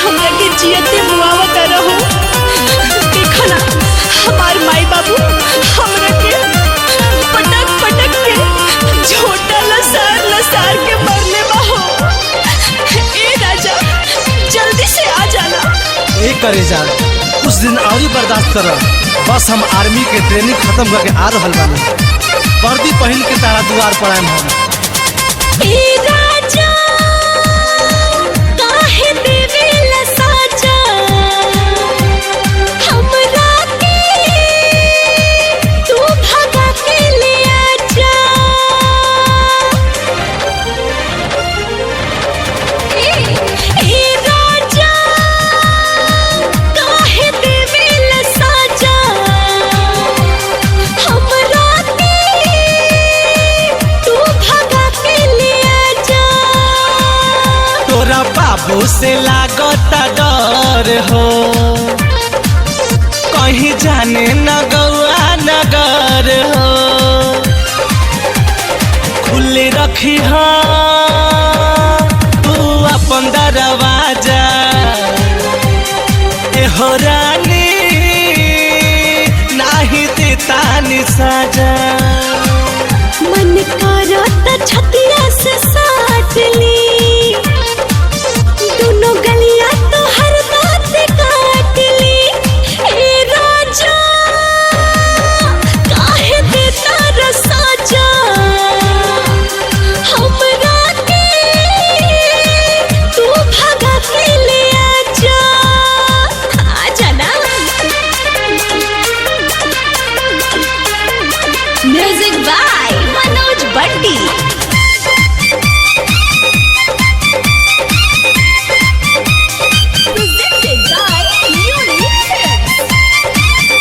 हमरा के जियते मुआवत रहो। देखो ना हमार माई बाबू हमरा के पटक पटक के झोटा लसार के मरले बाहो। ए राजा जल्दी से आ जाना। ए करे जान कुछ दिन और ही बर्दाश्त कर। बस हम आर्मी के ट्रेनिंग खत्म करके आ रहल बानी। वर्दी पहन के तारा द्वार पर आएम हम। ए राजा काहे देवेला साजा हमरा के तू भगा के ले आजा। ए राजा काहे देवेला साजा हमरा के तू भगा के ले आजा। तोरा बाबू से लागता डर हो कहीं जाने न गौआ नगर हो। खुले रखी तू अपन दरवाजा हो रानी नाही देता नि साजा। मन करता छतिया से साट ली दोनों गलियां तो हर बात काट ली। ए राजा काहे देता रसाजा हमरा के तू भगा के ले आजा। आजा ना। Music by Manoj Bunty. Presented by Unique Films.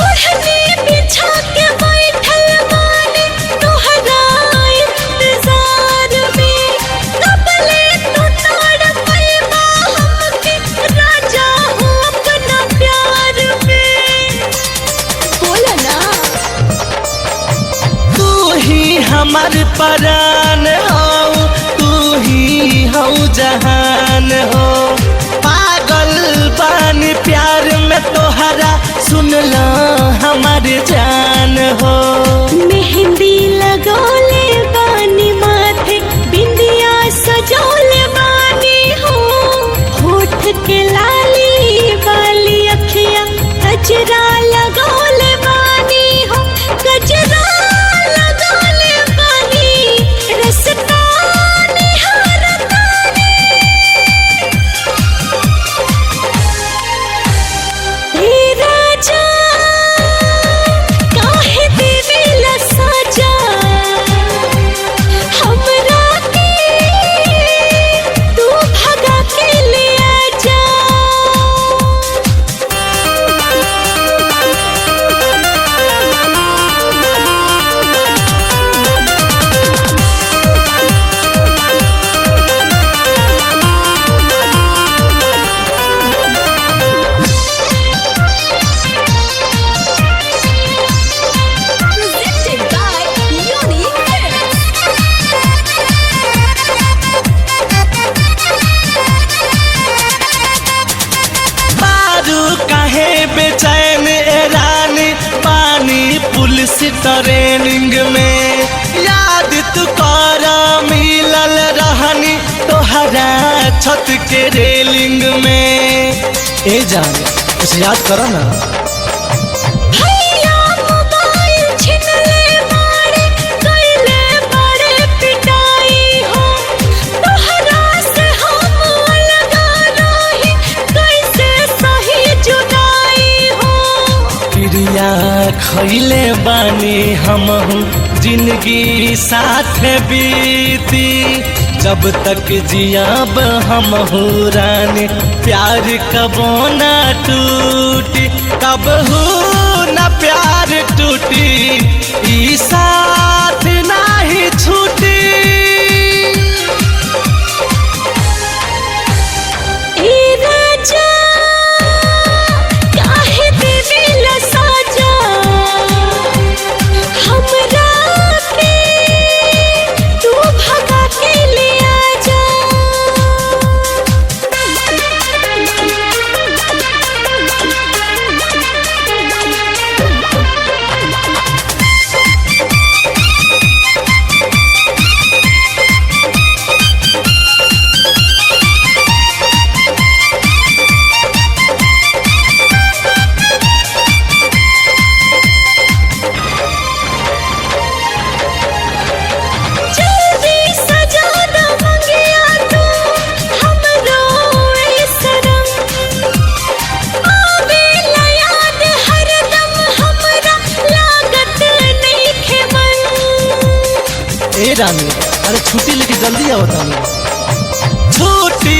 ओढ़नी बिछा के बैठल बानी तोहरा इंतजार में। कबले तू तड़पैबा हमके राजा हो अपना प्यार में। बोला ना। तू ही हमार परान हो तू ही हो जहान हो। पागल बानी प्यार में तोहरा सुन लो हमार जान हो। मेहंदी लगौले बानी माथे बिंदिया सजौले बानी हो। होठ के लाली वाली अखियां गजरा लगौले बानी हो। गजरा लगौले बानी रसता निहारतानी। हे राजा काहे देवेला साजा हमरा के तू भगा के ले आजा। Presented by Unique Films. बारू काहे बेचैन ए रानी पानी पुलिस ट्रेनिंग में। याद तू कर मिलल रहनी तोहरा छत के रेलिंग में। ए जान कुछ याद करो ना। भैया मोबाइल छिनले मारे कैले बड़े पिटाई हो। तोहरा से हम लगा रही कैसे सही जुदाई हो। प्रिया खैले बानी हमहू जिंदगी साथ बीती। जब तक जियाब हमहू रानी प्यार कबो ना टूटी। कबहू ना प्यार टूटी ई साथ नाही छूटी। ए राजा काहे देवेला साजा रानी अरे छुट्टी लेके जल्दी आओ तानी। छुट्टी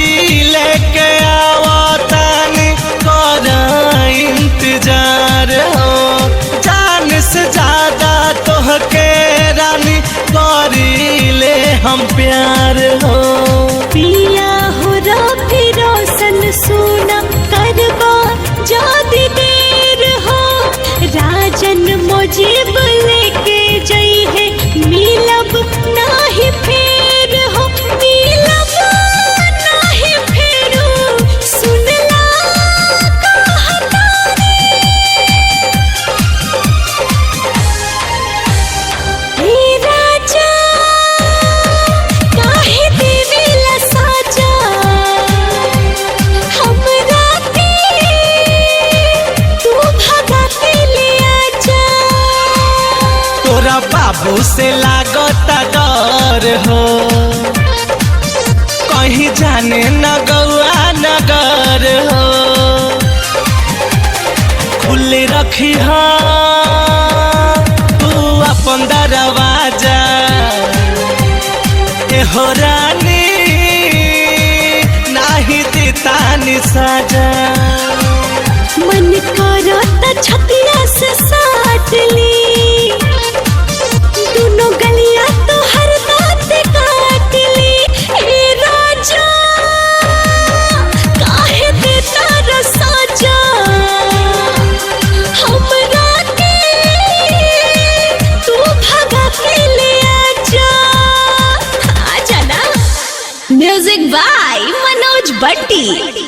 लेके आओ तानी करा इंतजार हो, जान से ज्यादा तोहके रानी करी ले हम प्यार हो। पिया हो रफी रोशन सुना करबा जादी देर हो, राजन मुजीब लेके जई है मिलब नाही फेर हो, मिलब नाही फेरू सुनला कहतानी। हे राजा काहे देवेला साजा हमरा के तू भगा के ले आजा। तोरा बाबू से लागता डर हो, कहीं जाने न गौआ नगर हो। खुले रखी हा तू अपन दरवाजा, एहो रानी नाही देता नि साजा। मन करो त छतिया से साट ली, दोनों गलियां तो हर दांत काट ली। हे राजा काहे देता रसाजा हमरा के तू भगा के ले आजा। आजा ना। Music by Manoj Batti.